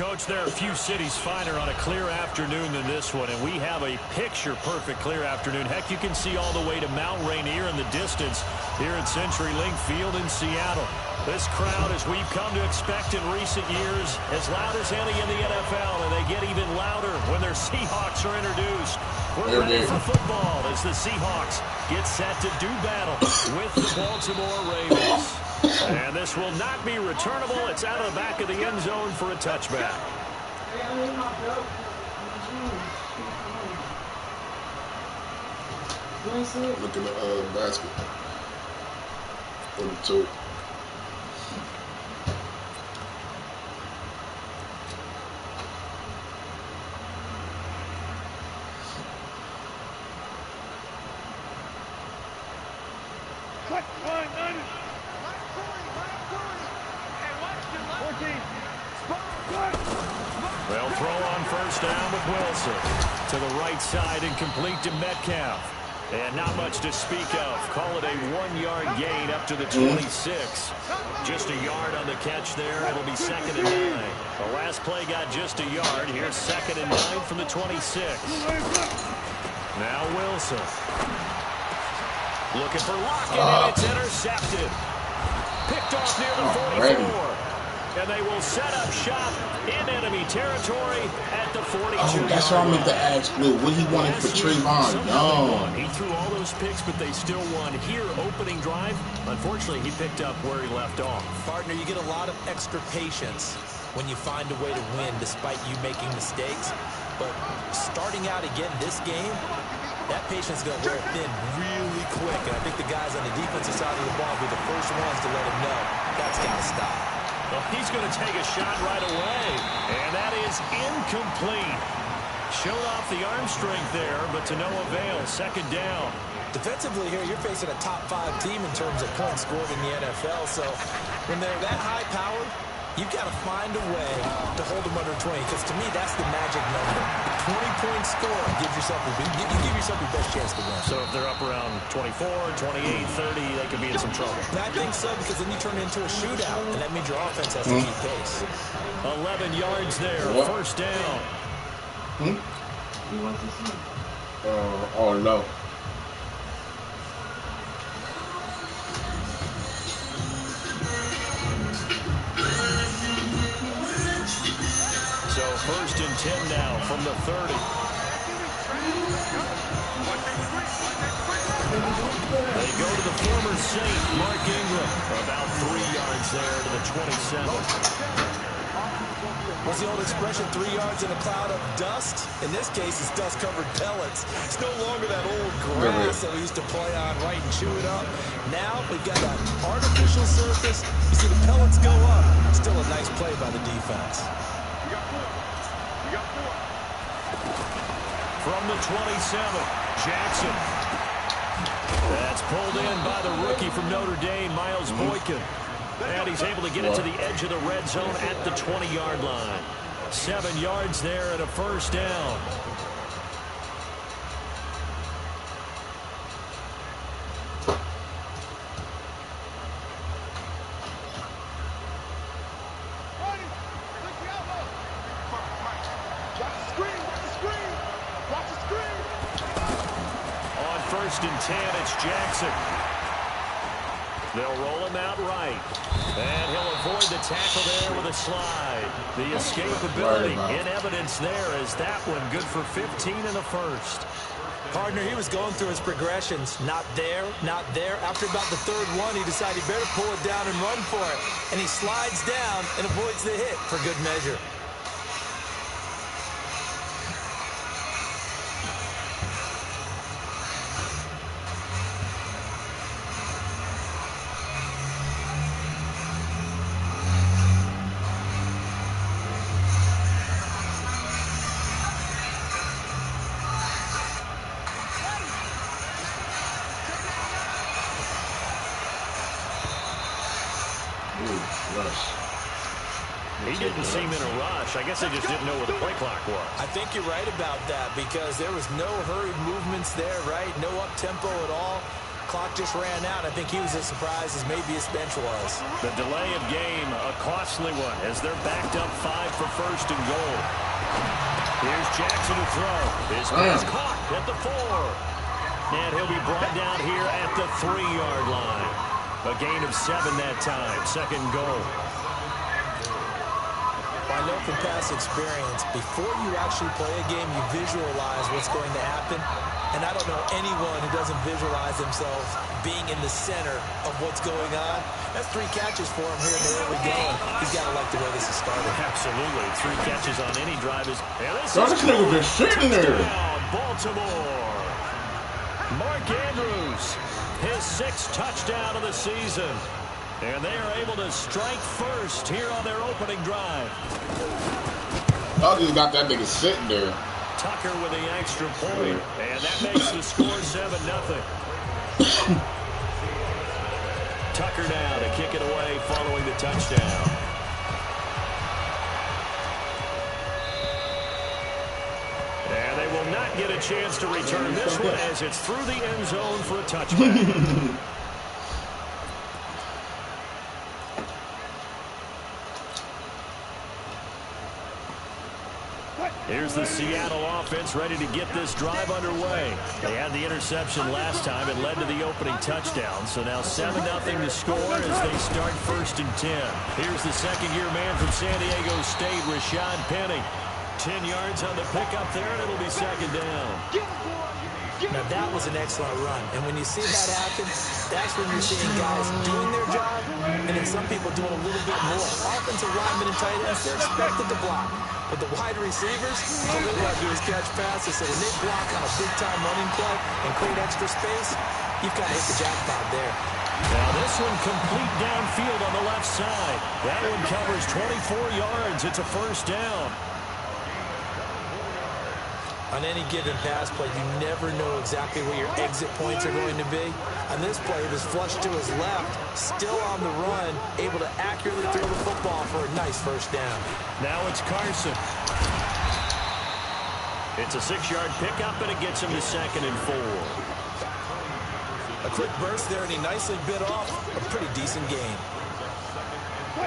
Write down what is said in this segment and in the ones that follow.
Coach, there are a few cities finer on a clear afternoon than this one, and we have a picture-perfect clear afternoon. Heck, you can see all the way to Mount Rainier in the distance here at CenturyLink Field in Seattle. This crowd, as we've come to expect in recent years, as loud as any in the NFL, and they get even louder when their Seahawks are introduced. We're ready for football as the Seahawks get set to do battle with the Baltimore Ravens. And this will not be returnable. It's out of the back of the end zone for a touchback. Look in the basket. On the toe. They'll throw on first down with Wilson. To the right side and complete to Metcalf. And not much to speak of. Call it a 1-yard gain up to the 26. Just a yard on the catch there. It'll be 2nd and 9. The last play got just a yard. Here's 2nd and 9 from the 26. Now Wilson. Looking for Lockett, and it's intercepted. Picked off near the 44. And they will set up shop in enemy territory at the 42. Oh, that's what I meant to ask Blue. What he wanted for Trayvon Young. He threw all those picks, but they still won. Here, opening drive, unfortunately, he picked up where he left off. Partner, you get a lot of extra patience when you find a way to win despite you making mistakes. But starting out again this game, that patience is going to wear thin really quick. And I think the guys on the defensive side of the ball will be the first ones to let him know that's got to stop. Well, he's going to take a shot right away, and that is incomplete. Showed off the arm strength there, but to no avail. 2nd down. Defensively here, you're facing a top 5 team in terms of points scored in the NFL, so when they're that high-powered, you've got to find a way to hold them under 20, because to me, that's the magic number. 20-point score, you give yourself your best chance to win. So if they're up around 24, 28, 30, they could be in some trouble. And I think so, because then you turn it into a shootout, and that means your offense has to keep pace. 11 yards there, first down. Oh, no. So 1st and 10 now from the 30. They go to the former Saint, Mark Ingram. About 3 yards there to the 27. What's the old expression, 3 yards in a cloud of dust? In this case, it's dust-covered pellets. It's no longer that old grass that we used to play on, right, and chew it up. Now we've got that artificial surface. You see the pellets go up. Still a nice play by the defense. From the 27, Jackson. That's pulled in by the rookie from Notre Dame, Miles Boykin. And he's able to get it to the edge of the red zone at the 20-yard line. 7 yards there and a first down. On 1st and 10, it's Jackson. They'll roll him out right. And he'll avoid the tackle there with a slide. The escapability in evidence there as that one good for 15 in the first. Partner, he was going through his progressions. Not there, not there. After about the 3rd one, he decided he better pull it down and run for it. And he slides down and avoids the hit for good measure. He didn't seem in a rush. I guess they just didn't know where the play clock was. I think you're right about that because there was no hurried movements there, right? No up-tempo at all. clock just ran out. I think he was as surprised as maybe his bench was. The delay of game, a costly one, as they're backed up 5 for first and goal. Here's Jackson to throw. His pass caught at the 4. And he'll be brought down here at the 3-yard line. A gain of 7 that time. Second goal. I know from past experience, before you actually play a game, you visualize what's going to happen. And I don't know anyone who doesn't visualize themselves being in the center of what's going on. That's 3 catches for him here in the early going. He's got to like the way this is started. Absolutely. 3 catches on any drive is... This nigga been sitting there. Baltimore. Mark Andrews, his 6th touchdown of the season. And they are able to strike first here on their opening drive. I just got that nigga sitting there. Tucker with the extra point, and that makes the score 7-0. Tucker now to kick it away following the touchdown. And they will not get a chance to return this one as it's through the end zone for a touchback. Here's the Seattle offense ready to get this drive underway. They had the interception last time. It led to the opening touchdown. So now 7-0 to score as they start 1st and 10. Here's the second-year man from San Diego State, Rashad Penny. 10 yards on the pickup there, and it'll be 2nd down. Now, that was an excellent run. And when you see that happen, that's when you're seeing guys doing their job and then some people doing a little bit more. Offensive linemen and tight ends, they're expected to block. But the wide receivers, all they want to do is catch passes. So when they block on a big-time running play and create extra space, you've got to hit the jackpot there. Now this one complete downfield on the left side. That one covers 24 yards. It's a 1st down. On any given pass play, you never know exactly where your exit points are going to be. On this play, it was flushed to his left, still on the run, able to accurately throw the football for a nice 1st down. Now it's Carson. It's a 6-yard pickup, and it gets him to 2nd and 4. A quick burst there, and he nicely bit off a pretty decent gain.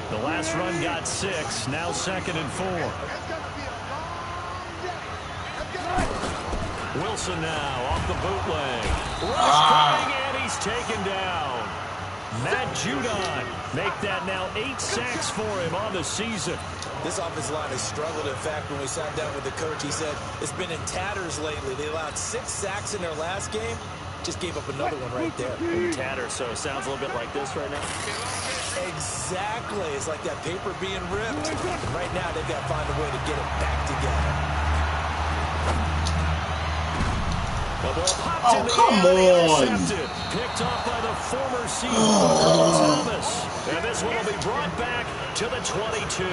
The last run got 6, now 2nd and 4. Wilson now off the bootleg. Rush coming, and he's taken down. Matt Judon make that now 8 sacks for him on the season. This offensive line has struggled. In fact, when we sat down with the coach, he said it's been in tatters lately. They allowed 6 sacks in their last game. Just gave up another one right there. In tatters, so it sounds a little bit like this right now. Exactly. It's like that paper being ripped. And right now, they've got to find a way to get it back together. Oh, come on. Picked off by the former Seahawks, Thomas. And this one will be brought back to the 22.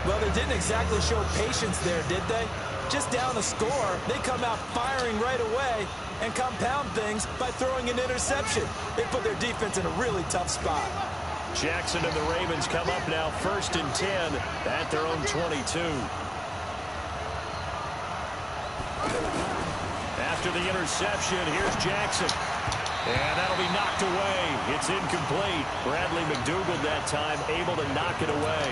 Well, they didn't exactly show patience there, did they? Just down a score, they come out firing right away and compound things by throwing an interception. They put their defense in a really tough spot. Jackson and the Ravens come up now 1st and 10 at their own 22. After the interception, here's Jackson. And that'll be knocked away. It's incomplete. Bradley McDougald that time able to knock it away.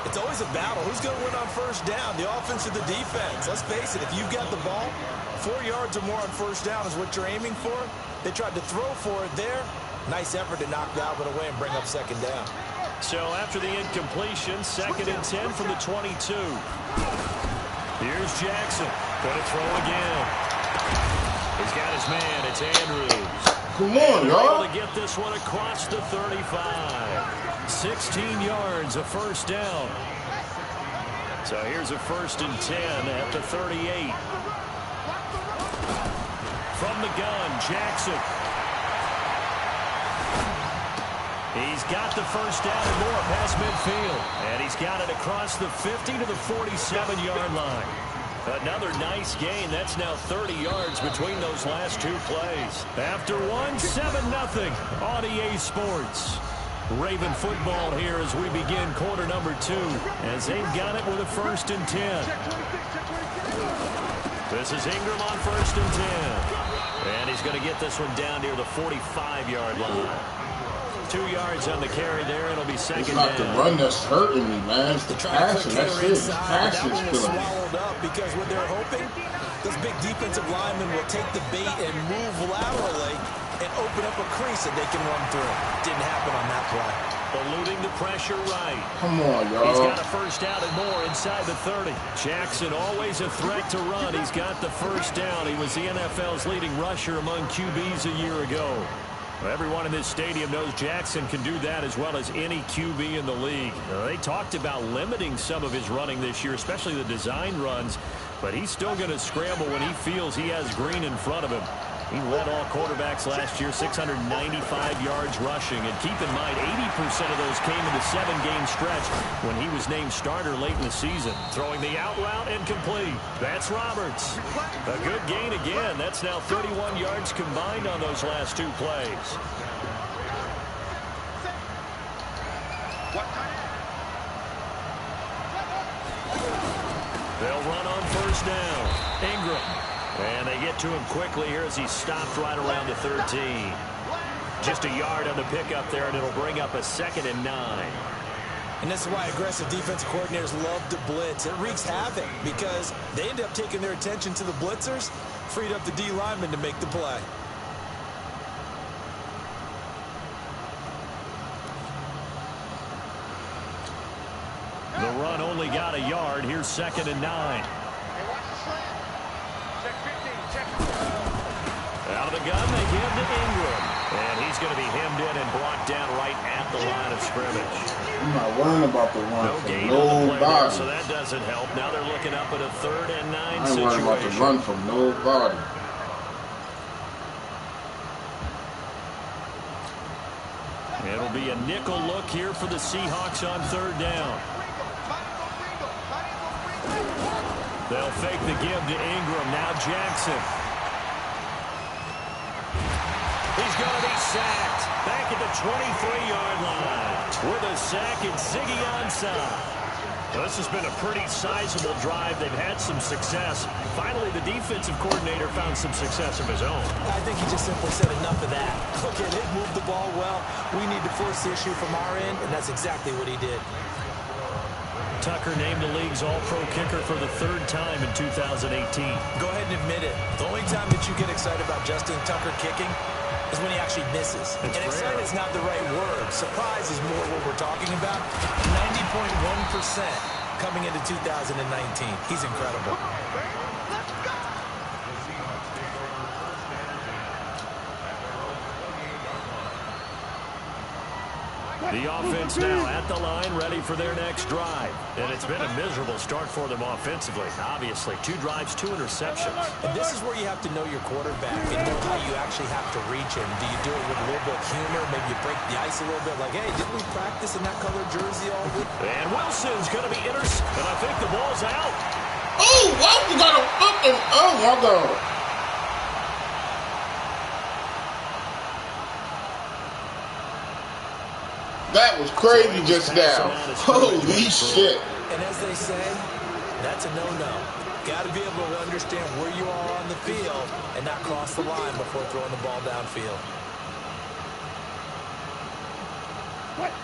It's always a battle. Who's going to win on 1st down, the offense or the defense? Let's face it, if you've got the ball, 4 yards or more on 1st down is what you're aiming for. They tried to throw for it there. Nice effort to knock that one away and bring up 2nd down. So after the incompletion, 2nd and 10 from the 22. Here's Jackson. Going to throw again. He's got his man. It's Andrews. Come on, y'all. Able to get this one across the 35. 16 yards, a 1st down. So here's a 1st and 10 at the 38. From the gun, Jackson. He's got the 1st down and more past midfield. And he's got it across the 50 to the 47-yard line. Another nice gain. That's now 30 yards between those last 2 plays. After one, 7-0 on EA Sports. Raven football here as we begin quarter number 2, as they've got it with a 1st and 10. This is Ingram on 1st and 10. And he's going to get this one down near the 45-yard line. 2 yards on the carry there. It'll be second down. It's not the run that's hurting me, man. It's the passing. That's it. It's passing is killing me. Swallowed up because what they're hoping, those big defensive linemen will take the bait and move laterally and open up a crease that they can run through. Didn't happen on that play. Eluding the pressure right. Come on, y'all. He's got a first down and more inside the 30. Jackson always a threat to run. He's got the first down. He was the NFL's leading rusher among QBs a year ago. Everyone in this stadium knows Jackson can do that as well as any QB in the league. They talked about limiting some of his running this year, especially the design runs, but he's still going to scramble when he feels he has green in front of him. He led all quarterbacks last year, 695 yards rushing. And keep in mind, 80% of those came in the 7-game stretch when he was named starter late in the season. Throwing the out route and complete. That's Roberts. A good gain again. That's now 31 yards combined on those last 2 plays. They'll run on first down. Ingram. And they get to him quickly here as he stopped right around the 13. Just a yard on the pickup there, and it'll bring up a 2nd and 9. And this is why aggressive defensive coordinators love to blitz. It wreaks havoc because they end up taking their attention to the blitzers, freed up the D lineman to make the play. The run only got a yard. Here's 2nd and 9. Out of the gun, they give to Ingram. And he's going to be hemmed in and blocked down right at the line of scrimmage. I'm not worrying about the run No from gain on the play there, nobody. so that doesn't help. Now they're looking up at a 3rd and 9 I ain't situation. worrying about the run from nobody. It'll be a nickel look here for the Seahawks on 3rd down. They'll fake the give to Ingram. Now Jackson. He's going to be sacked back at the 23-yard line with a sack and Ziggy onside. Well, this has been a pretty sizable drive. They've had some success. Finally, the defensive coordinator found some success of his own. I think he just simply said enough of that. Look at it, move the ball well. We need to force the issue from our end, and that's exactly what he did. Tucker named the league's all-pro kicker for the 3rd time in 2018. Go ahead and admit it. The only time that you get excited about Justin Tucker kicking is when he actually misses. And excited is not the right word. Surprise is more what we're talking about. 90.1% coming into 2019. He's incredible. The offense now at the line, ready for their next drive. And it's been a miserable start for them offensively. Obviously, 2 drives, 2 interceptions. And this is where you have to know your quarterback and know how you actually have to reach him. Do you do it with a little bit of humor? Maybe you break the ice a little bit like, hey, didn't we practice in that colored jersey all week? And Wilson's going to be intercepted. And I think the ball's out. Oh, wow, you got a fucking, oh my God. That was crazy just now. Holy shit. And as they say, that's a no-no. Got to be able to understand where you are on the field and not cross the line before throwing the ball downfield.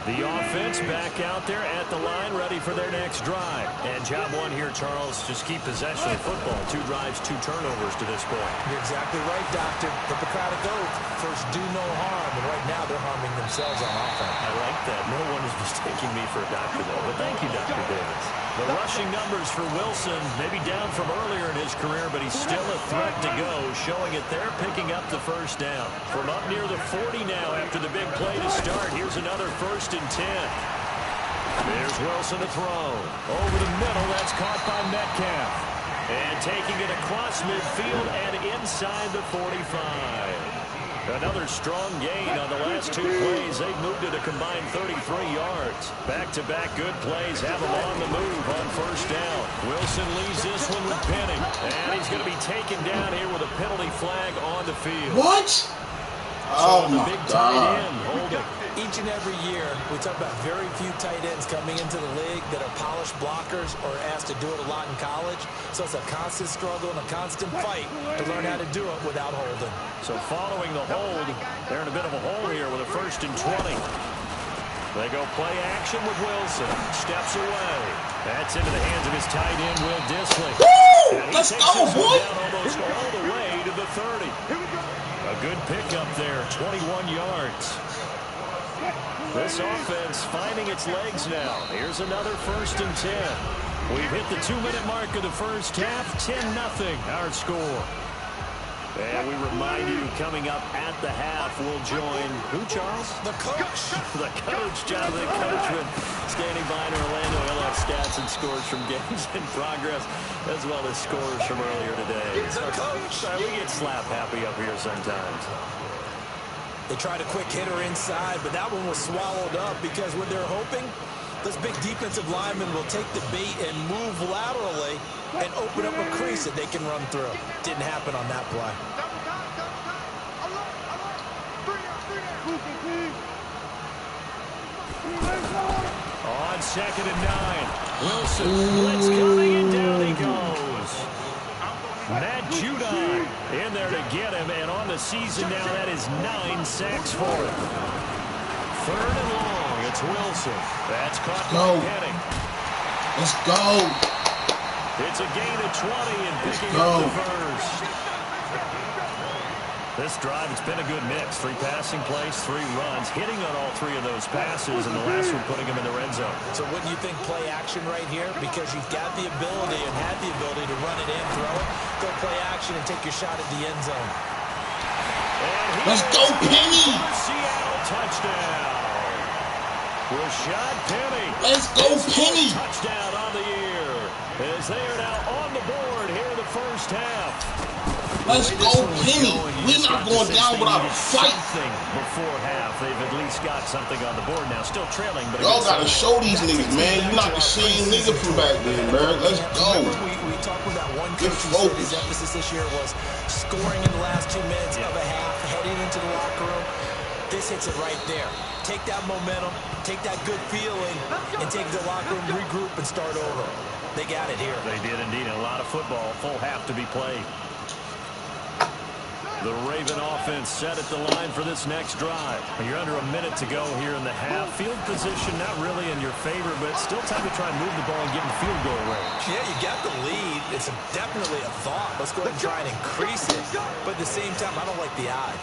The offense back out there at the line, ready for their next drive. And job 1 here, Charles, just keep possession of football. 2 drives, 2 turnovers to this point. You're exactly right, Doctor. Hippocratic oath. First, do no harm. And right now, they're harming themselves on offense. I like that. No one is mistaking me for a doctor, though. But thank you, Dr. Davis. The rushing numbers for Wilson, maybe down from earlier in his career, but he's still a threat to go, showing it there, picking up the first down. From up near the 40 now after the big play to start, here's another 1st and 10. There's Wilson to throw. Over the middle, that's caught by Metcalf. And taking it across midfield and inside the 45. Another strong gain on the last 2 plays. They've moved it a combined 33 yards. Back-to-back good plays have them on the move on first down. Wilson leaves this one with Penning. And he's going to be taken down here with a penalty flag on the field. What? Oh, So my the big God. tight end holding. Each and every year, we talk about very few tight ends coming into the league that are polished blockers or asked to do it a lot in college. So it's a constant struggle and a constant fight to learn how to do it without holding. So following the hold, they're in a bit of a hole here with a 1st and 20. They go play action with Wilson. Steps away. That's into the hands of his tight end, Will Dissly. Woo! Let's go, boy! Down almost all the way to the 30. A good pickup there, 21 yards. This offense finding its legs now. Here's another 1st and 10. We've hit the 2-minute mark of the first half. 10-0 our score. And we remind you, coming up at the half, we'll join who, Charles? The coach. The coach, Jonathan Coachman, standing by in Orlando. He'll have stats and scores from games in progress, as well as scores from earlier today. The coach. We get slap happy up here sometimes. They tried a quick hitter inside, but that one was swallowed up because what they're hoping, this big defensive lineman will take the bait and move laterally and open up a crease that they can run through. Didn't happen on that play. On 2nd and 9, Wilson blitz coming, and down he goes. Matt Judon in there to get him, and on the season now, that is 9 sacks for him. 3rd and long, it's Wilson. That's caught by Penning. Let's go. It's a gain of 20 and picking up the first. This drive, it's been a good mix. 3 passing plays, 3 runs, hitting on all 3 of those passes, and the last one putting him in the red zone. So wouldn't you think play action right here? Because you've got the ability and had the ability to run it in, throw it, go play action, and take your shot at the end zone. Let's go, Penny! Seattle touchdown. Rashad Penny. Let's go, Penny! Touchdown on the year as they are now on the board here in the first half. Let's go, Penny. We're not going down without a fight. Before half, they've at least got something on the board now. Still trailing, but y'all gotta show these niggas, man. You're not the same nigga from back then, man. Let's go. We talked about one coach who said his emphasis this year was scoring in the last 2 minutes of a half, heading into the locker room. This hits it right there. Take that momentum, take that good feeling, and take the locker room, regroup, and start over. They got it here. They did indeed. A lot of football, full half to be played. The Raven offense set at the line for this next drive. You're under a minute to go here in the half. Field position not really in your favor, but still time to try and move the ball and get in field goal range. Yeah, you got the lead. It's definitely a thought. Let's go ahead and try and increase it. But at the same time, I don't like the odds.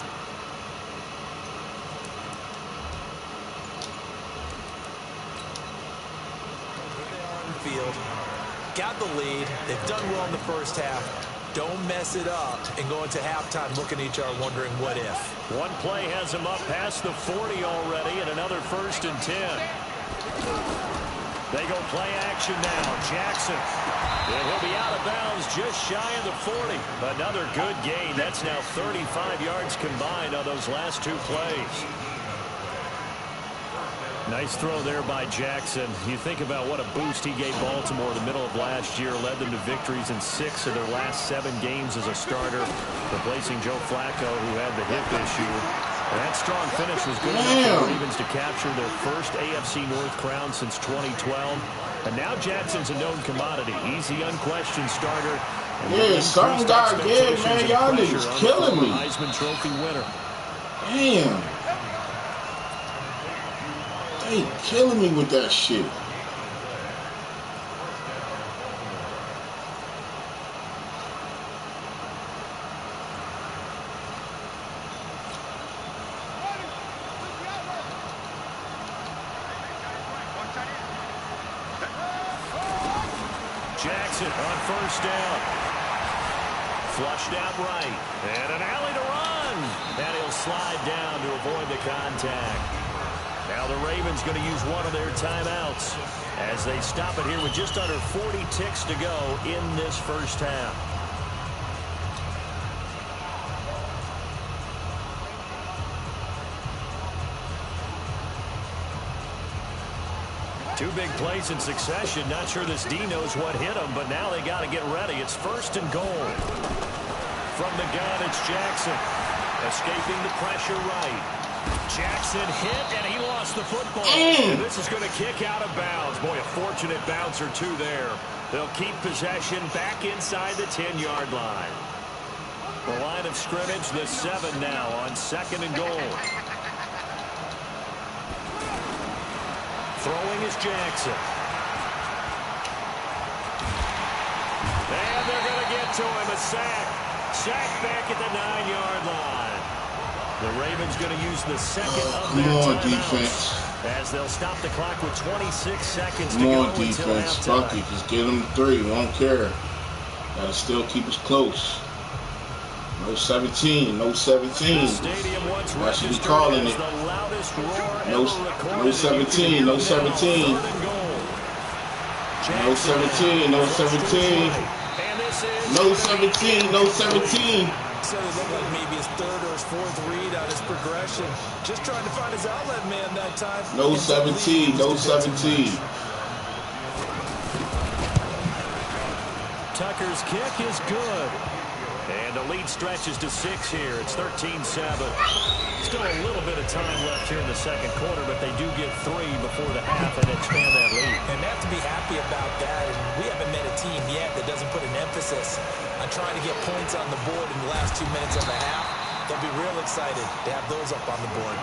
Field. Got the lead. They've done well in the first half. Don't mess it up and go into halftime looking at each other wondering what if. One play has him up past the 40 already, and another 1st and 10. They go play action now. Jackson. And he'll be out of bounds just shy of the 40. Another good gain. That's now 35 yards combined on those last 2 plays. Nice throw there by Jackson. You think about what a boost he gave Baltimore in the middle of last year, led them to victories in 6 of their last 7 games as a starter, replacing Joe Flacco, who had the hip issue. And that strong finish was good enough for the Ravens to capture their first AFC North crown since 2012. And now Jackson's a known commodity. He's the unquestioned starter. Yeah, something got good, man. Y'all niggas killing me. Heisman Trophy winner. Damn. They killing me with that shit. Jackson on 1st down. Flushed out right. And an alley to run. And he'll slide down to avoid the contact. Now the Ravens going to use one of their timeouts as they stop it here with just under 40 ticks to go in this first half. Two big plays in succession. Not sure this D knows what hit him, but now they got to get ready. It's 1st and goal. From the gun, it's Jackson. Escaping the pressure right. Jackson hit, and he lost the football. And this is going to kick out of bounds. Boy, a fortunate bounce or two there. They'll keep possession back inside the 10-yard line. The line of scrimmage, the 7 now on 2nd and goal. Throwing is Jackson. And they're going to get to him. A sack. Sack back at the 9-yard line. The Ravens going to use the second of their timeouts as they'll stop the clock with 26 seconds to go until halftime. Come on, defense. Fuck it. Just get them 3. Won't care. Gotta still keep us close. No 17. No 17. That should be calling it. No 17. No 17. No 17. No 17. No 17. No 17. So it looked like maybe his 3rd or his 4th read on his progression. Just trying to find his outlet man that time. No 17. No 17. Tucker's kick is good. And the lead stretches to 6 here. It's 13-7. Still a little bit of time left here in the second quarter, but they do get 3 before the half and expand that lead. And they have to be happy about that. And we haven't met a team yet that doesn't put an emphasis on trying to get points on the board in the last 2 minutes of the half. They'll be real excited to have those up on the board.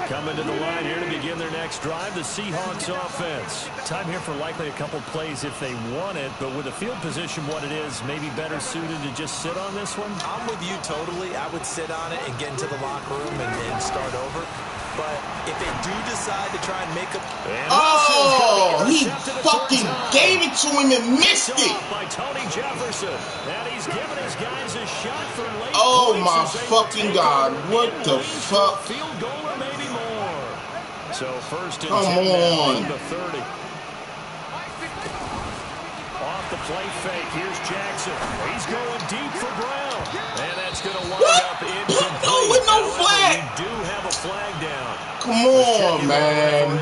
Coming to the line here to begin their next drive, the Seahawks offense. Time here for likely a couple plays if they want it, but with the field position what it is, maybe better suited to just sit on this one? I'm with you totally. I would sit on it and get into the locker room and start over. But if they do decide to try and make a... Oh, he fucking gave it to him and missed it. By Tony Jefferson. And he's giving his guys a shot for late. Oh, my fucking God. What the fuck? Field goal or maybe more. So first and 10 on. The 30. Off the play fake. Here's Jackson. He's going deep for Brown. And that's going to wind up incomplete. Oh, with no flag. We do have a flag down. Come on, man.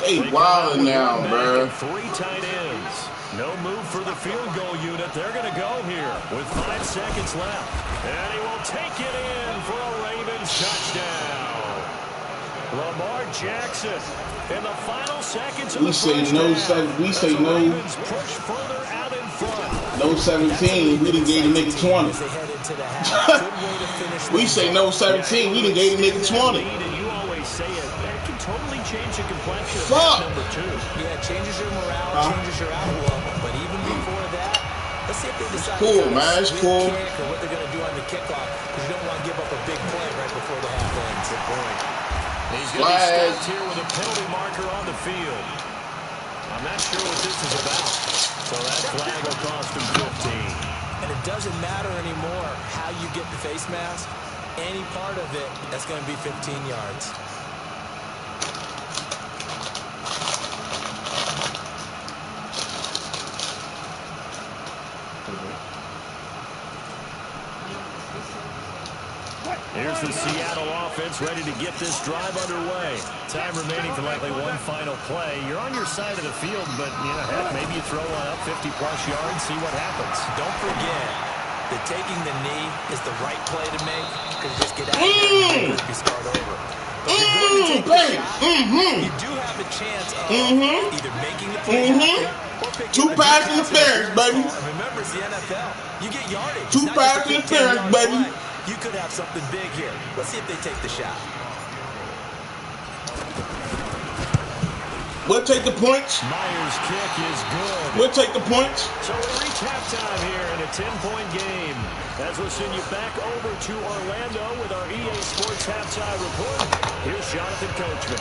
They wildin' now, bro. 3 tight ends. No move for the field goal unit. They're going to go here with 5 seconds left. And he will take it in for a Ravens touchdown. Lamar Jackson in the final seconds of we say no. push further out in front. No 17. We done gave the nigga 20. We say no 17. We done gave the nigga 20. And you always say it. That can totally change the complexion of number 2. Yeah, it changes your morale, changes your outlook. But even before that, let's see if they decide cool, man. It's cool. Kick or what they're going to do on the kickoff, because you don't want to give up a big play right before the half ends. Good point. He's going to be stopped here with a penalty marker on the field. I'm not sure what this is about. So that flag will cost him 15. And it doesn't matter anymore how you get the face mask. Any part of it, that's going to be 15 yards. Here's the Seattle offense ready to get this drive underway. Time remaining for likely one final play. You're on your side of the field, but, you know, heck, maybe you throw one up 50-plus yards, see what happens. Don't forget that taking the knee is the right play to make, because you just get out of there and you start over. But if you're going to take the shot, you do have a chance of either making the play or picking 2 pass interference, baby. And remember, it's the NFL. You get yardage. 2 pass interference, baby. You could have something big here. Let's see if they take the shot. We'll take the points. Myers' kick is good. We'll take the points. So we'll reach halftime here in a 10-point game. As we'll send you back over to Orlando with our EA Sports Halftime Report. Here's Jonathan Coachman.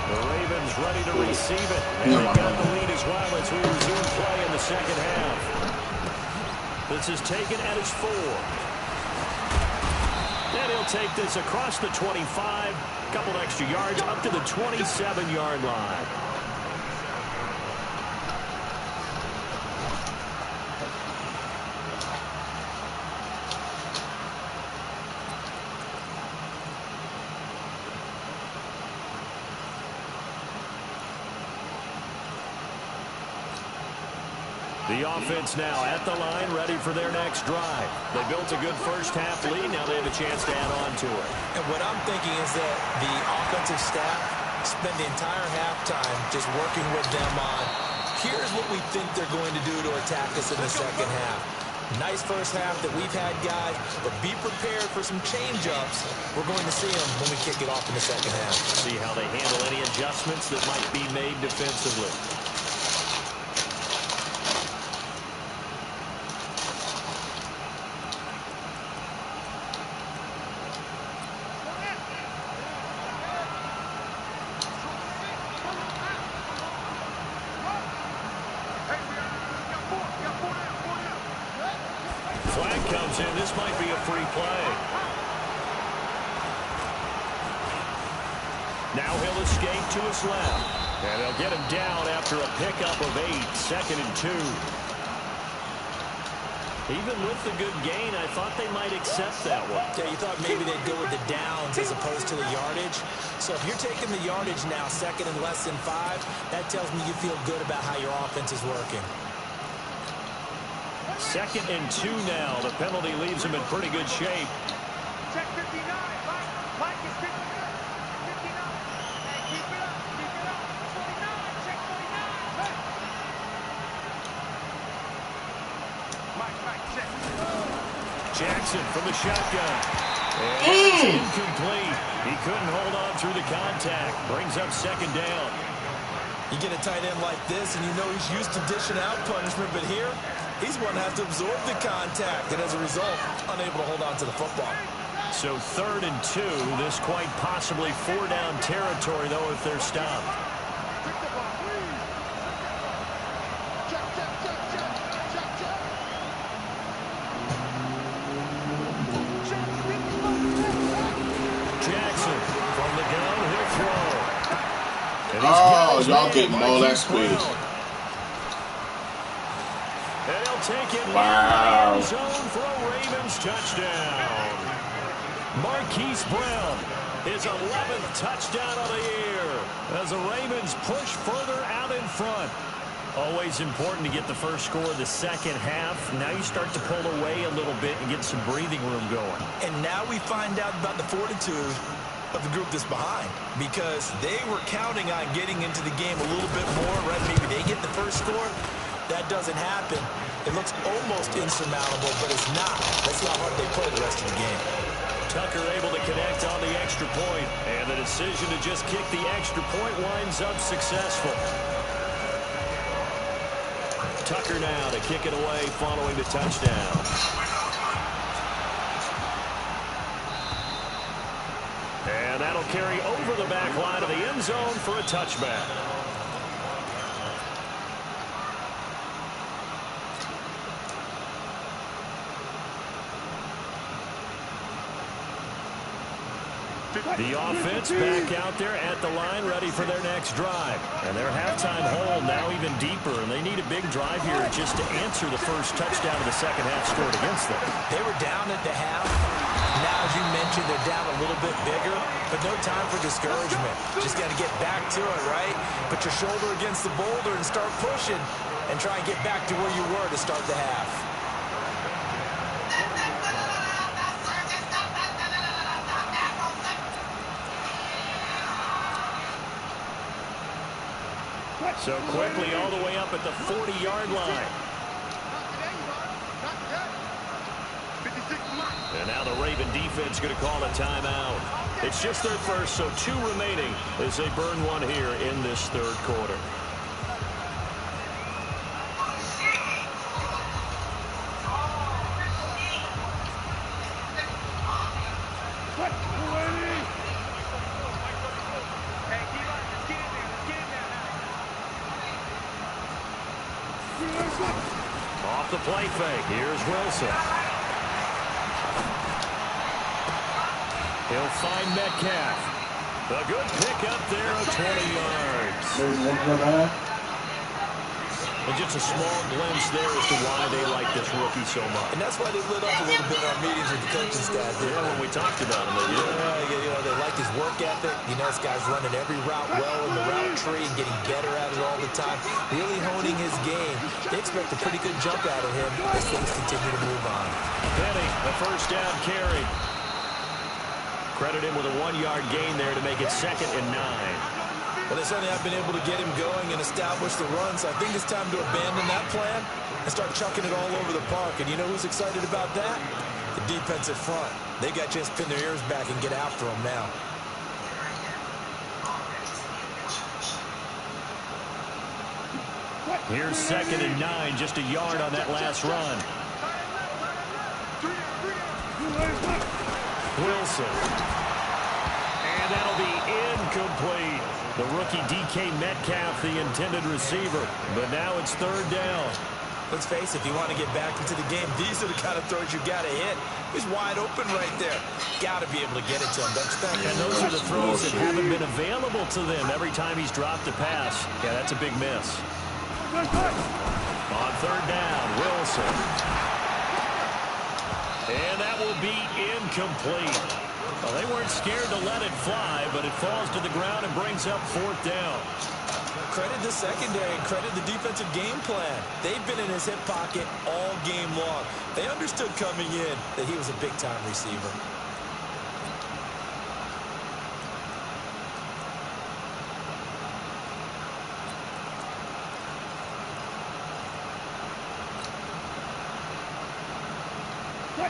The Ravens ready to receive it. And they've got the lead as well as we resume play in the second half. This is taken at his 4. And he'll take this across the 25. Couple extra yards up to the 27-yard line. The offense now at the line, ready for their next drive. They built a good first-half lead. Now they have a chance to add on to it. And what I'm thinking is that the offensive staff spend the entire halftime just working with them on, here's what we think they're going to do to attack us in the second half. Nice first half that we've had, guys, but be prepared for some change-ups. We're going to see them when we kick it off in the second half. See how they handle any adjustments that might be made defensively. Flag comes in. This might be a free play. Now he'll escape to his left. And they'll get him down after a pickup of 8, 2nd and 2. Even with the good gain, I thought they might accept that one. Yeah, you thought maybe they'd go with the downs as opposed to the yardage. So if you're taking the yardage now, 2nd and less than 5, that tells me you feel good about how your offense is working. 2nd and 2 now. The penalty leaves him in pretty good shape. Check 59. Mike is 59. 59. Hey, keep it up. Keep it up. 49. Check 49. Hey. Mike, check. Jackson from the shotgun. And it's incomplete. He couldn't hold on through the contact. Brings up 2nd down. You get a tight end like this, and you know he's used to dishing out punishment, but here, he's one that has to absorb the contact, and as a result, unable to hold on to the football. So 3rd and 2. This quite possibly 4-down territory, though, if they're stopped. Jackson from the gun, he'll throw. Oh, y'all getting all that squeeze. And he'll take it Wow. in the end zone for a Ravens touchdown. Marquise Brown, his 11th touchdown of the year as the Ravens push further out in front. Always important to get the first score of the second half. Now you start to pull away a little bit and get some breathing room going. And now we find out about the fortitude of the group that's behind, because they were counting on getting into the game a little bit more, right? Maybe they get the first score. That doesn't happen. It looks almost insurmountable, but it's not. Let's see how hard they play the rest of the game. Tucker able to connect on the extra point, and the decision to just kick the extra point winds up successful. Tucker now to kick it away following the touchdown. And that'll carry over the back line of the end zone for a touchback. The offense back out there at the line, ready for their next drive. And their halftime hole now even deeper, and they need a big drive here just to answer the first touchdown of the second half scored against them. They were down at the half. Now, as you mentioned, they're down a little bit bigger, but no time for discouragement. Just got to get back to it, right? Put your shoulder against the boulder and start pushing, and try and get back to where you were to start the half. So quickly all the way up at the 40-yard line. And now the Raven defense going to call a timeout. It's just their first, so 2 remaining as they burn one here in this third quarter. Off the play fake. Here's Wilson. He'll find Metcalf. A good pick up there of 20 yards. And just a small glimpse there as to why they like this rookie so much. And that's why they lit up a little bit in our meetings with the coaching staff. Yeah, when we talked about him, they did. Yeah, they like his work ethic. You know this guy's running every route well in the route tree and getting better at it all the time, really honing his game. They expect a pretty good jump out of him as things continue to move on. Penny, the first down carry. Credit him with a 1-yard gain there to make it 2nd and 9. Well, they certainly have been able to get him going and establish the run, so I think it's time to abandon that plan and start chucking it all over the park. And you know who's excited about that? The defensive front. They got a chance to pin their ears back and get after him now. Here's 2nd and 9, just a yard on that last run. Wilson. And that'll be incomplete. The rookie DK Metcalf, the intended receiver. But now it's 3rd down. Let's face it, if you want to get back into the game, these are the kind of throws you got to hit. He's wide open right there. Got to be able to get it to him, don't you think? And those are the throws that haven't been available to them every time he's dropped a pass. Yeah, that's a big miss. On 3rd down, Wilson. And that will be incomplete. Well, they weren't scared to let it fly, but it falls to the ground and brings up 4th down. Credit the secondary and credit the defensive game plan. They've been in his hip pocket all game long. They understood coming in that he was a big-time receiver.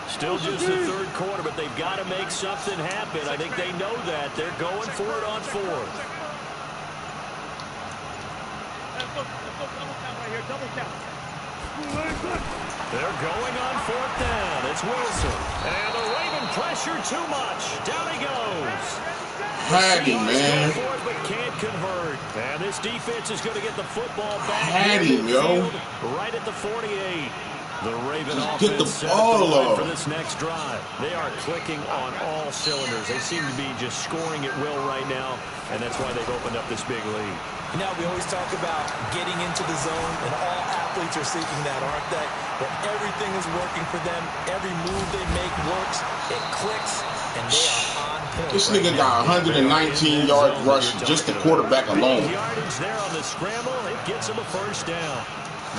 Still just the 3rd quarter, but they've got to make something happen. I think they know that. They're going for it on 4th. They're going on 4th down. It's Wilson. And the Raven pressure too much. Down he goes. Had him, man. But can't convert. And this defense is going to get the football back. Had him, yo. Right at the 48. The Raven get the offense set ball up up for this next drive. They are clicking on all cylinders. They seem to be just scoring at will right now, and that's why they've opened up this big lead. You know, we always talk about getting into the zone, and all athletes are seeking that, aren't they? But everything is working for them. Every move they make works. It clicks, and they are on point. This nigga got 119 yards rushing, just the quarterback alone. Yardage there on the scramble. It gets him a 1st down.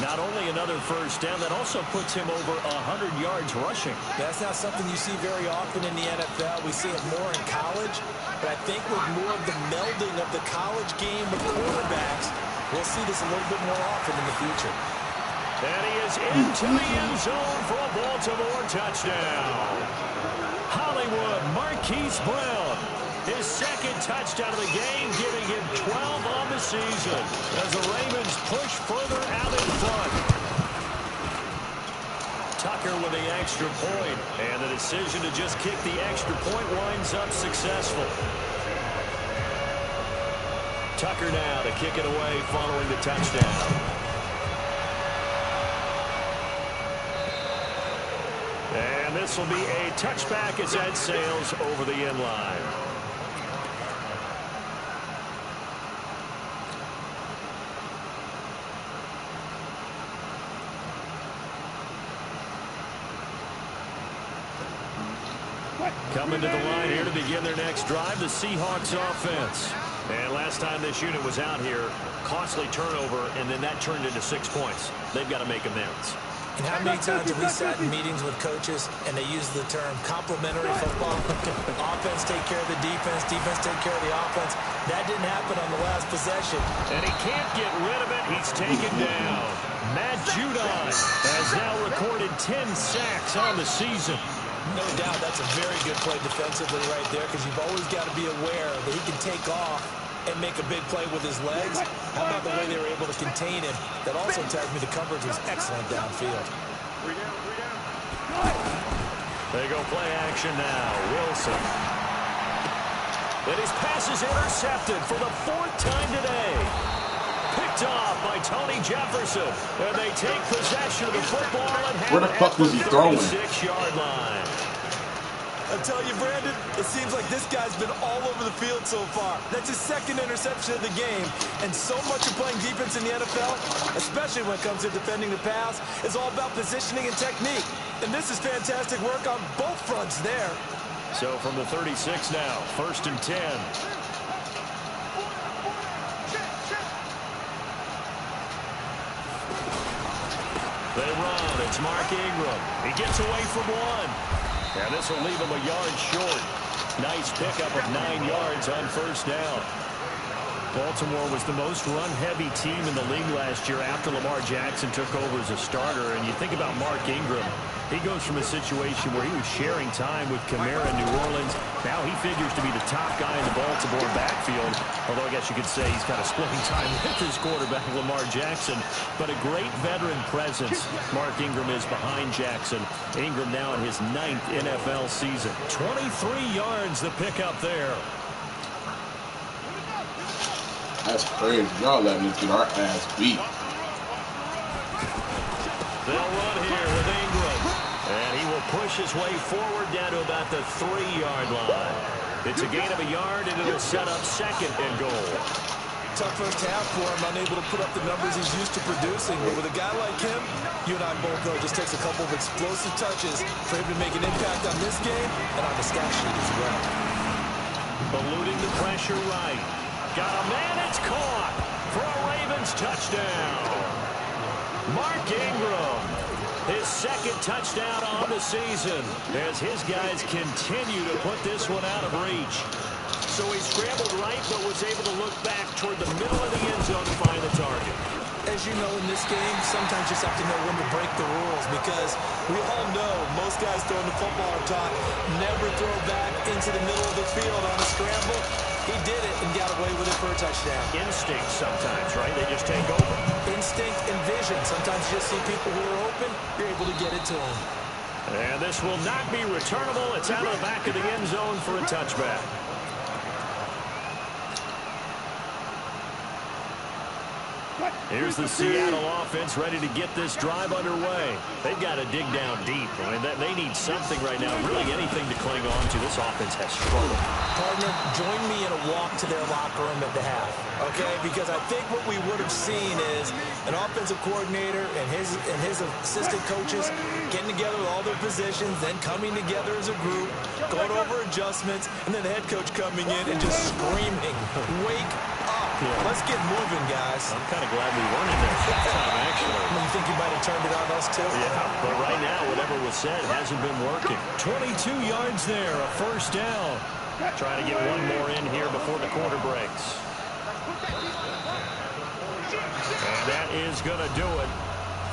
Not only another 1st down, that also puts him over 100 yards rushing. That's not something you see very often in the NFL. We see it more in college, but I think with more of the melding of the college game with quarterbacks, we'll see this a little bit more often in the future. And he is into the end zone for a Baltimore touchdown. Hollywood Marquise Brown, his 2nd touchdown of the game, giving him 12 on the season as the Ravens push further out in front. Tucker with the extra point, and the decision to just kick the extra point winds up successful. Tucker now to kick it away following the touchdown. And this will be a touchback as Ed sails over the end line. Coming to the line here to begin their next drive, the Seahawks offense. And last time this unit was out here, costly turnover, and then that turned into 6 points. They've got to make amends. And how many times have we sat in meetings with coaches and they use the term complementary football? Offense take care of the defense, defense take care of the offense. That didn't happen on the last possession. And he can't get rid of it. He's taken down. Matt Judon has now recorded 10 sacks on the season. No doubt that's a very good play defensively right there, because you've always got to be aware that he can take off and make a big play with his legs. How about the way they were able to contain him? That also tells me the coverage was excellent downfield. They go play action now. Wilson. And his pass is intercepted for the 4th time today. Picked off by Tony Jefferson. And they take possession of the football and have Where the fuck was he throwing? 6-yard line. I tell you, Brandon, it seems like this guy's been all over the field so far. That's his 2nd interception of the game. And so much of playing defense in the NFL, especially when it comes to defending the pass, is all about positioning and technique. And this is fantastic work on both fronts there. So from the 36 now, 1st and 10. They run. It's Mark Ingram. He gets away from one. And this will leave him a yard short. Nice pickup of 9 yards on first down. Baltimore was the most run-heavy team in the league last year after Lamar Jackson took over as a starter. And you think about Mark Ingram, he goes from a situation where he was sharing time with Kamara in New Orleans. Now he figures to be the top guy in the Baltimore backfield. Although I guess you could say he's kind of splitting time with his quarterback, Lamar Jackson. But a great veteran presence. Mark Ingram is behind Jackson. Ingram now in his 9th NFL season. 23 yards the pickup there. That's crazy. Y'all letting us get our ass beat. They'll run here with Ingram. And he will push his way forward down to about the 3-yard line. It's a gain of a yard, and it'll set up 2nd and goal. Tough first half for him, unable to put up the numbers he's used to producing. But with a guy like him, you and I both know it just takes a couple of explosive touches for him to make an impact on this game and on the stat sheet as well. Eluding the pressure right. Got a man, it's caught for a Ravens touchdown. Mark Ingram, his 2nd touchdown on the season as his guys continue to put this one out of reach. So he scrambled right but was able to look back toward the middle of the end zone to find the target. As you know, in this game, sometimes you just have to know when to break the rules because we all know most guys throwing the football are taught never throw back into the middle of the field on a scramble. He did it and got away with it for a touchdown. Instinct sometimes, right? They just take over. Instinct and vision. Sometimes you just see people who are open, you're able to get it to them. And this will not be returnable. It's out of the back of the end zone for a touchback. Here's the Seattle offense ready to get this drive underway. They've got to dig down deep. I mean, they need something right now, really anything to cling on to. This offense has struggled. Partner, join me in a walk to their locker room at the half, okay? Because I think what we would have seen is an offensive coordinator and his assistant coaches getting together with all their positions, then coming together as a group, going over adjustments, and then the head coach coming in and just screaming, "Wake up. Yeah. Let's get moving, guys." I'm kind of glad we weren't in there sometime, actually. You think you might have turned it on us, too? Yeah, but right now, whatever was said hasn't been working. 22 yards there, a first down. Trying to get one more in here before the quarter breaks. And that is going to do it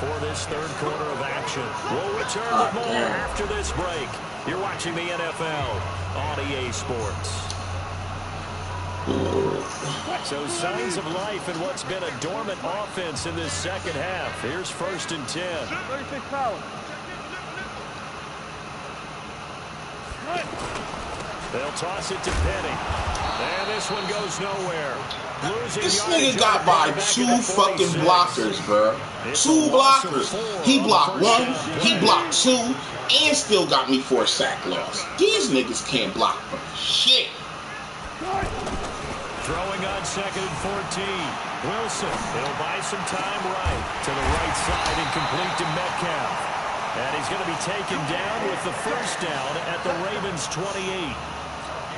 for this 3rd quarter of action. We'll return with more after this break. You're watching the NFL on EA Sports. So signs of life in what's been a dormant offense in this 2nd half. Here's 1st and 10. They'll toss it to Penny. And this one goes nowhere. This nigga got by 2 fucking blockers, bro. 2 blockers. He blocked 1, he blocked 2, and still got me for a sack loss. These niggas can't block for shit. Throwing on 2nd and 14. Wilson, it'll buy some time right to the right side and complete to Metcalf. And he's going to be taken down with the first down at the Ravens 28.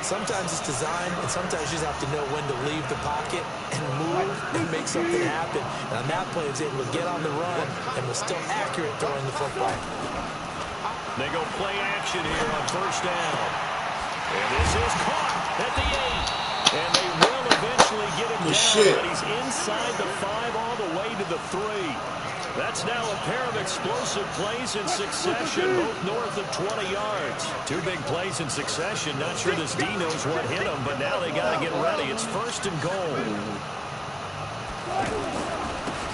Sometimes it's designed, and sometimes you just have to know when to leave the pocket and move and make something happen. And on that play, he was able to get on the run and was still accurate throwing the football. They go play action here on first down. And this is caught at the 8. And they will eventually get him down, but he's inside the 5 all the way to the 3. That's now a pair of explosive plays in succession, both north of 20 yards. 2 big plays in succession. Not sure this D knows what hit him, but now they got to get ready. It's 1st and goal.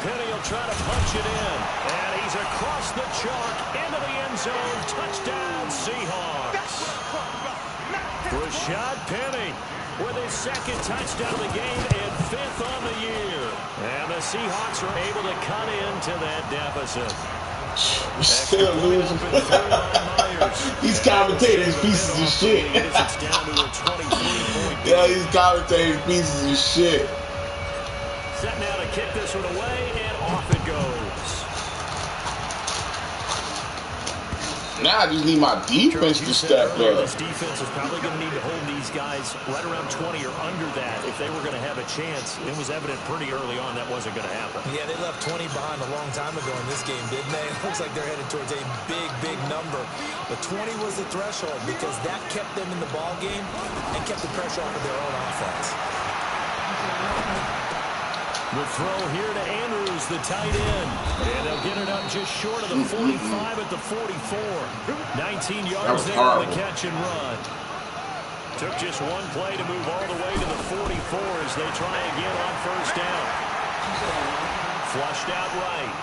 Penny will try to punch it in, and he's across the chalk into the end zone. Touchdown, Seahawks. Rashad Penny with his 2nd touchdown of the game and 5th on the year. And the Seahawks are able to cut into that deficit. We're still losing. These commentators pieces of shit. Yeah, these commentators pieces of shit. Set now to kick this one away, and off it goes. Now I just need my defense to step up. This defense is probably going to need to hold these guys right around 20 or under that if they were going to have a chance. It was evident pretty early on that wasn't going to happen. Yeah, they left 20 behind a long time ago in this game, didn't they? It looks like they're headed towards a big, big number. But 20 was the threshold because that kept them in the ball game and kept the pressure off of their own offense. The throw here to Andrews, the tight end. And they'll get it up just short of the 45 at the 44. 19 yards there on the catch and run. Took just one play to move all the way to the 44 as they try again on first down. Flushed out right.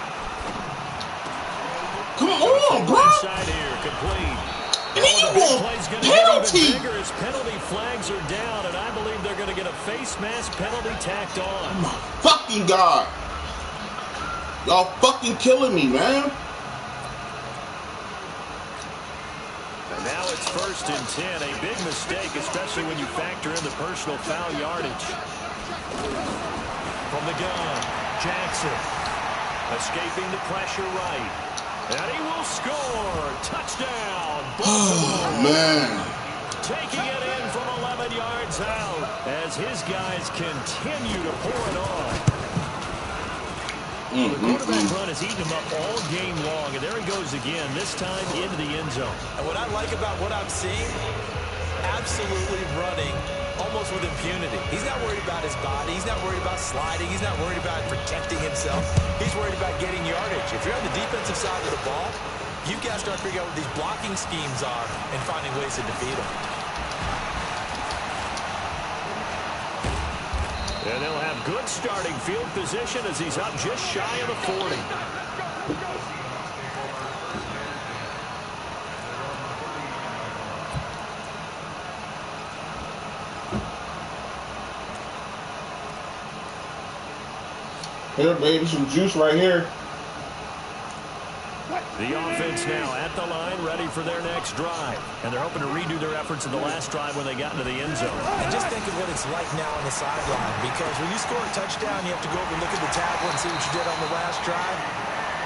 Come on, bro. Inside here, complete. And then you want penalty. Bigger as penalty flags are down, and I believe they're going to get a face mask penalty tacked on. Oh my fucking God. Y'all fucking killing me, man. And now it's 1st and 10. A big mistake, especially when you factor in the personal foul yardage. From the gun, Jackson. Escaping the pressure right. And he will score. Touchdown. Oh, man. Taking it in from 11 yards out as his guys continue to pour it on. The quarterback run has eaten him up all game long, and there he goes again, this time into the end zone. And what I like about what I'm seeing, absolutely running almost with impunity. He's not worried about his body. He's not worried about sliding. He's not worried about protecting himself. He's worried about getting yardage. If you're on the defensive side of the ball, you've got to start figuring out what these blocking schemes are and finding ways to defeat them. And they'll have good starting field position as he's up just shy of the 40. Here, baby, some juice right here. The offense now at the line, ready for their next drive. And they're hoping to redo their efforts in the last drive when they got into the end zone. And just think of what it's like now on the sideline, because when you score a touchdown, you have to go over and look at the tablet and see what you did on the last drive.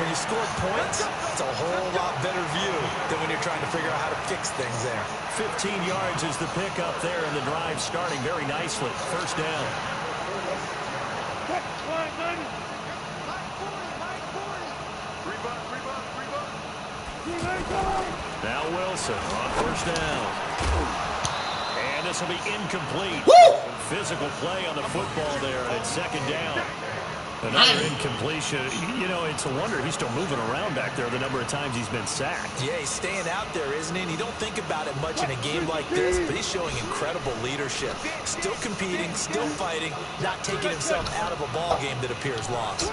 When you scored points, it's a whole lot better view than when you're trying to figure out how to fix things there. 15 yards is the pickup there, and the drive starting very nicely. First down. Now Wilson on first down. And this will be incomplete. Woo! Physical play on the football there, and it's 2nd down. Another incompletion. You know, it's a wonder he's still moving around back there the number of times he's been sacked. Yeah, he's staying out there, isn't he? And you don't think about it much in a game like this, but he's showing incredible leadership. Still competing, still fighting, not taking himself out of a ball game that appears lost.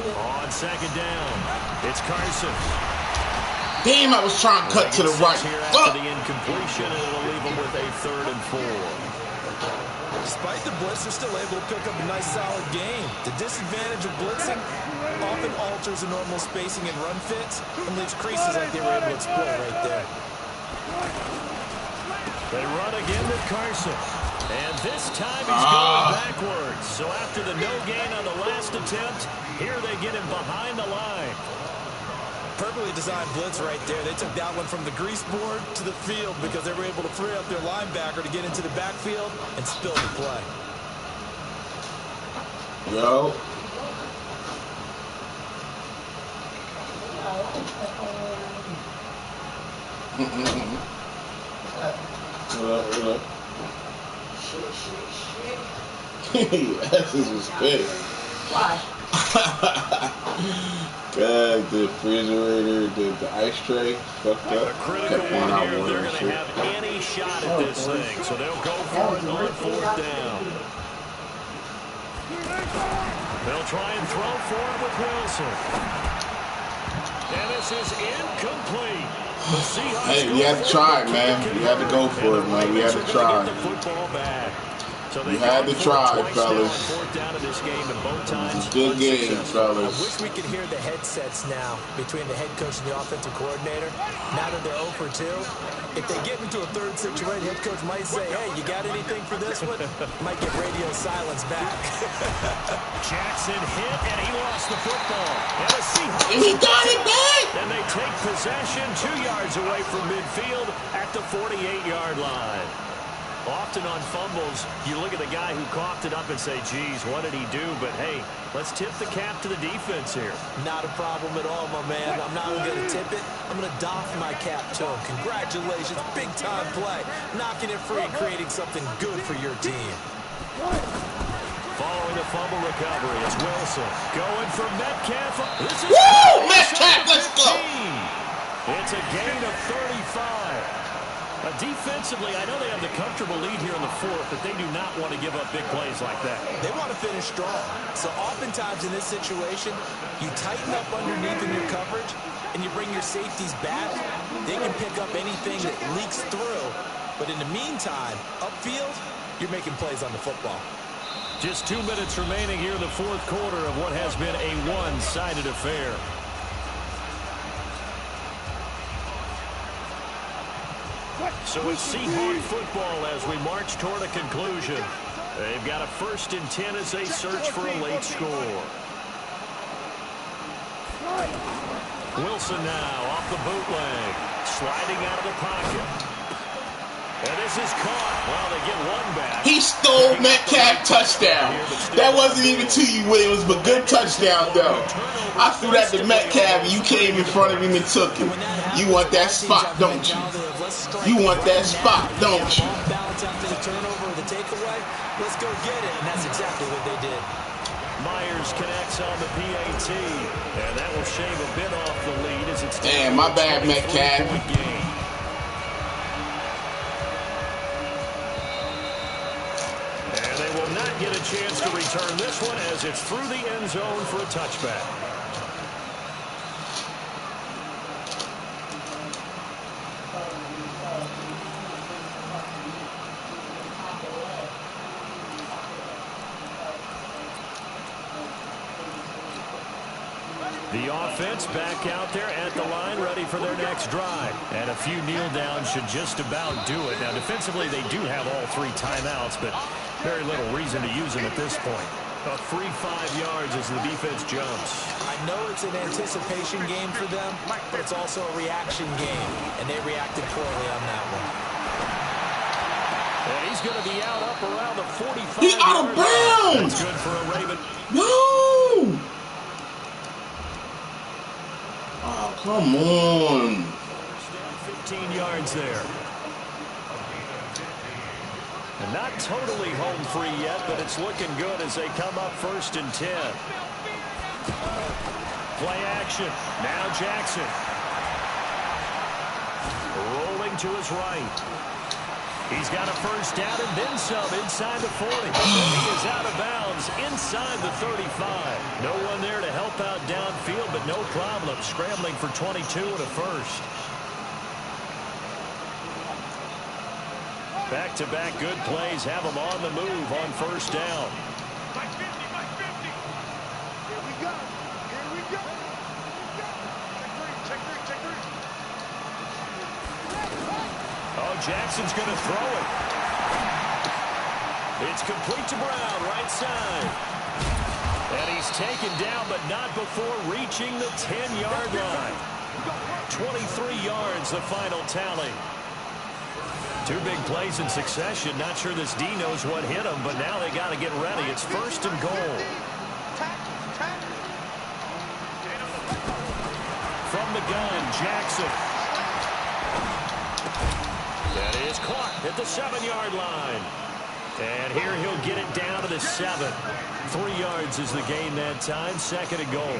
On 2nd down, it's Carson. Damn, I was trying to cut to the right. Here after the incompletion, and it'll leave him with a 3rd and 4. Despite the blitz, they're still able to pick up a nice, solid game. The disadvantage of blitzing often alters the normal spacing and run fits and leaves creases like they were able to exploit right there. They run again with Carson. And this time he's going backwards. So after the no gain on the last attempt, here they get him behind the line. Perfectly designed blitz right there. They took that one from the grease board to the field because they were able to free up their linebacker to get into the backfield and spill the play. Yo. What up? Essence was big. Why? God, the refrigerator, the ice tray, fucked up. A critical one here if they're going to have any shot at this thing. So they'll go for it on 4th down. They'll try and throw for it with Wilson. And this is incomplete. Hey, we had to try it, man. We had to go for it, man. We had to try. Get the football back. So You had to try, fellas. Fourth down of this game, and both times Good game, fellas. I wish we could hear the headsets now between the head coach and the offensive coordinator. Now that they're 0 for 2, if they get into a third situation, head coach might say, hey, you got anything for this one? Might get radio silence back. Jackson hit, and he lost the football. And the Seahawks, And he got it back! and they take possession 2 yards away from midfield at the 48-yard line. Often on fumbles, you look at the guy who coughed it up and say, geez, what did he do? But, hey, let's tip the cap to the defense here. Not a problem at all, my man. I'm not even going to tip it. I'm going to doff my cap to him. Congratulations. Big-time play. Knocking it free and creating something good for your team. Following the fumble recovery, it's Wilson. Going for Metcalf. This is Woo! Metcalf, let's go! It's a gain of 35. Defensively, I know they have the comfortable lead here in the fourth, but they do not want to give up big plays like that. They want to finish strong. So oftentimes in this situation, you tighten up underneath in your coverage, and you bring your safeties back. They can pick up anything that leaks through. But in the meantime, upfield, you're making plays on the football. Just 2 minutes remaining here in the fourth quarter of what has been a one-sided affair. So it's Seahawk football as we march toward a conclusion. They've got a 1st and 10 as they search for a late score. Wilson now off the bootleg, sliding out of the pocket. And this is caught. Well, they get one back. He stole Metcalf touchdown. That wasn't even to you, Williams, but good touchdown, though. I threw that to Metcalf, and you came in front of him and took him. You want that spot, don't you? You want that spot, don't you? Balance after the turnover or the takeaway. Let's go get it, and that's exactly what they did. Myers connects on the PAT, and that will shave a bit off the lead as it's Damn, my bad, Metcalf. And they will not get a chance to return this one as it's through the end zone for a touchback. The offense back out there at the line, ready for their next drive. And a few kneel downs should just about do it. Now, defensively, they do have all 3 timeouts, but very little reason to use them at this point. A free 5 yards as the defense jumps. I know it's an anticipation game for them, but it's also a reaction game, and they reacted poorly on that one. And he's going to be out up around the 45. He out of bounds! That's good for a Raven. No! Oh, come on. 15 yards there. And not totally home free yet, but it's looking good as they come up 1st and 10. Play action. Now Jackson. Rolling to his right. He's got a 1st down and then some inside the 40. He is out of bounds inside the 35. No one there to help out downfield, but no problem. Scrambling for 22 and a 1st. Back-to-back good plays have them on the move on 1st down. Mike 50, Mike 50. Here we go. Here we go. Check three. Oh, Jackson's going to throw it. It's complete to Brown, right side. And he's taken down, but not before reaching the 10-yard line. 23 yards, the final tally. 2 big plays in succession. Not sure this D knows what hit him, but now they got to get ready. It's 1st and goal. From the gun, Jackson. That is caught at the 7-yard line. And here he'll get it down to the 7. 3 yards is the gain that time. 2nd and goal.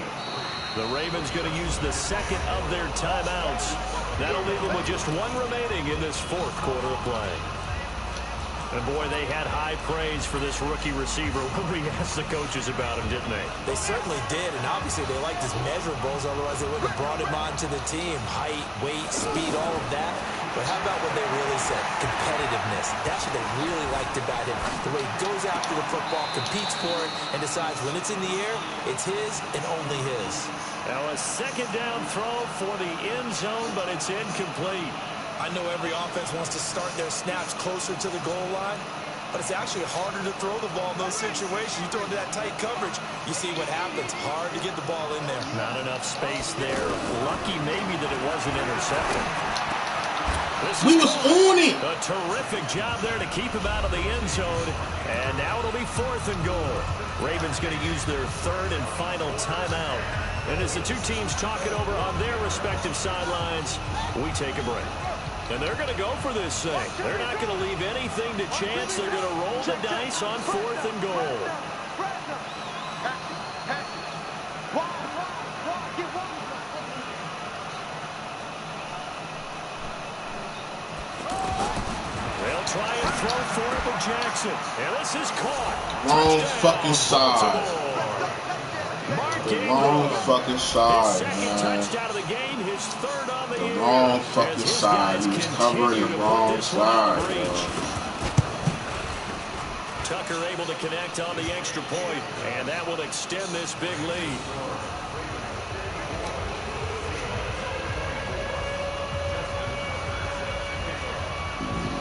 The Ravens going to use the 2nd of their timeouts. That'll leave them with just 1 remaining in this 4th quarter of play. And boy, they had high praise for this rookie receiver when we asked the coaches about him, didn't they? They certainly did, and obviously they liked his measurables, otherwise they wouldn't have brought him onto the team. Height, weight, speed, all of that. But how about what they really said? Competitive decisiveness. That's what they really liked about him. The way he goes after the football, competes for it, and decides when it's in the air, it's his and only his. Now a second down throw for the end zone, but it's incomplete. I know every offense wants to start their snaps closer to the goal line, but it's actually harder to throw the ball in those situations. You throw into that tight coverage, you see what happens. Hard to get the ball in there. Not enough space there. Lucky maybe that it wasn't intercepted. We was on it. A terrific job there to keep him out of the end zone. And now it'll be 4th and goal. Ravens going to use their 3rd and final timeout. And as the two teams talk it over on their respective sidelines, we take a break. And they're going to go for this thing. They're not going to leave anything to chance. They're going to roll the dice on 4th and goal. They'll try and throw for it with Jackson. And this is caught. Wrong fucking side. The wrong fucking side, man. Touchdown of the game, his 3rd on the year. The wrong fucking side. He was covering the wrong side, bro. Tucker able to connect on the extra point, and that will extend this big lead.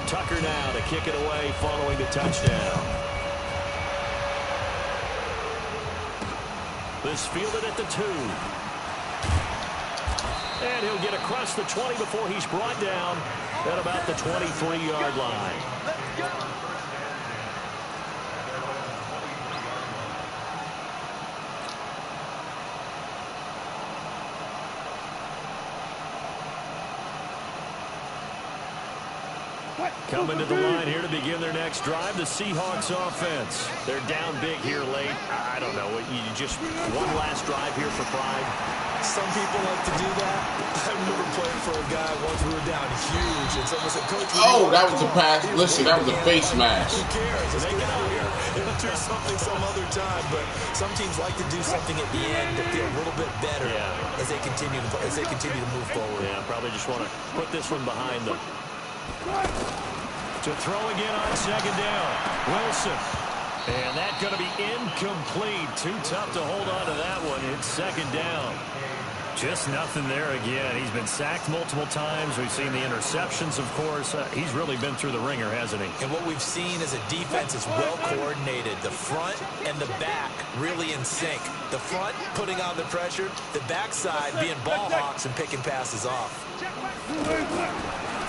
Tucker now to kick it away following the touchdown. This fielded at the 2. And he'll get across the 20 before he's brought down at about the 23-yard line. Let's go. Coming to the line here to begin their next drive, the Seahawks offense. They're down big here late. I don't know. You just one last drive here for pride. Some people like to do that. I remember playing for a guy once we were down huge, and someone said, "Coach, oh, that was a pass. Listen, that was a face mask. Who cares? Let's get out of here. It'll do something some other time." But some teams like to do something at the end to feel a little bit better as they continue to move forward. Yeah, probably just want to put this one behind them. To throw again on 2nd down. Wilson. And that's going to be incomplete. Too tough to hold on to that one. It's 2nd down. Just nothing there again. He's been sacked multiple times. We've seen the interceptions, of course. He's really been through the ringer, hasn't he? And what we've seen is a defense is well coordinated. The front and the back really in sync. The front putting on the pressure. The backside being ball hawks and picking passes off.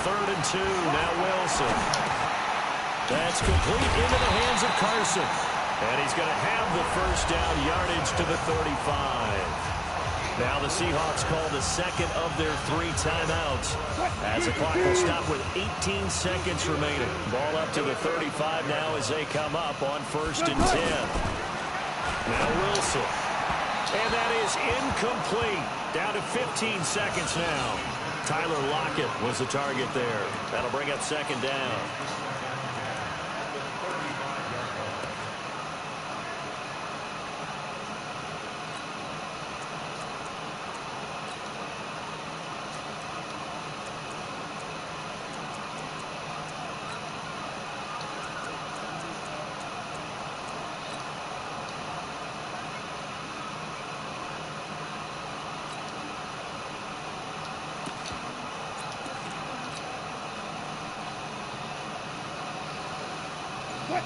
3rd and 2. Now Wilson. That's complete into the hands of Carson. And he's going to have the 1st down yardage to the 35. Now the Seahawks call the 2nd of their 3 timeouts. As the clock will stop with 18 seconds remaining. Ball up to the 35 now as they come up on 1st and 10. Now Wilson. And that is incomplete. Down to 15 seconds now. Tyler Lockett was the target there. That'll bring up 2nd down.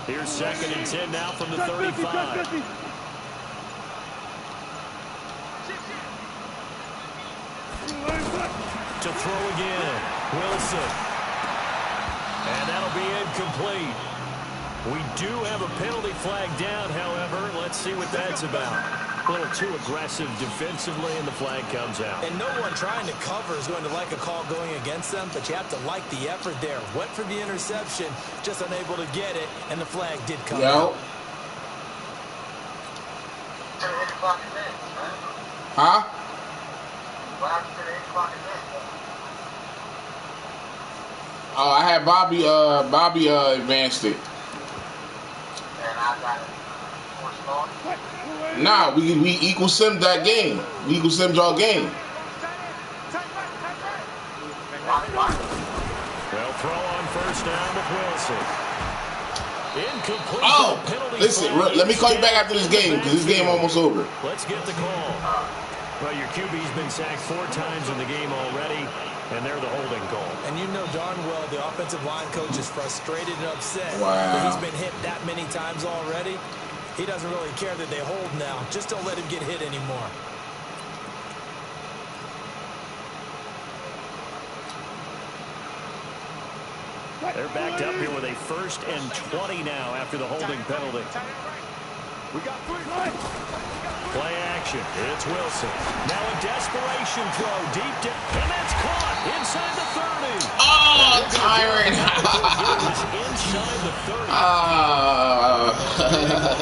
Here's 2nd and 10 now from the 35. To throw again. Wilson. And that'll be incomplete. We do have a penalty flag down, however. Let's see what that's about. A little too aggressive defensively, and the flag comes out. And no one trying to cover is going to like a call going against them, but you have to like the effort there. Went for the interception, just unable to get it, and the flag did come out. Huh? What happened to the 8 o'clock event? Oh, I had Bobby advanced it. And I got it. Nah, we equal sim that game. We equal sim y'all game. They'll throw on 1st first down with Wilson. Incomplete. Oh, listen, let me call you back after this game because this game almost over. Let's get the call. Well, your QB's been sacked 4 times in the game already, and they're the holding call. And you know darn well the offensive line coach is frustrated and upset that he's been hit that many times already. He doesn't really care that they hold now. Just don't let him get hit anymore. They're backed up here with a 1st and 20 now after the holding penalty. We got 3 left. Play action. It's Wilson. Now a desperation throw deep down. And that's caught inside the 30. Oh, Tyron. Inside the 30.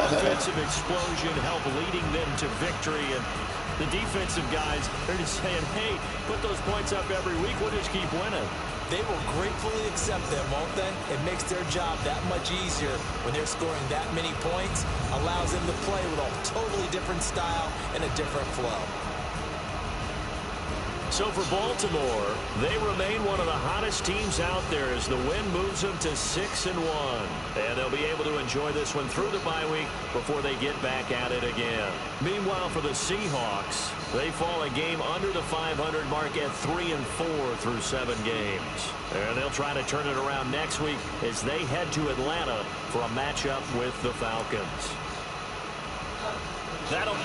Offensive explosion help leading them to victory. And the defensive guys are just saying, hey, put those points up every week. We'll just keep winning. They will gratefully accept them, won't they? It makes their job that much easier when they're scoring that many points. Allows them to play with a totally different style and a different flow. So for Baltimore, they remain one of the hottest teams out there as the win moves them to 6-1. And they'll be able to enjoy this one through the bye week before they get back at it again. Meanwhile, for the Seahawks, they fall a game under the 500 mark at 3-4 through 7 games. And they'll try to turn it around next week as they head to Atlanta for a matchup with the Falcons. That'll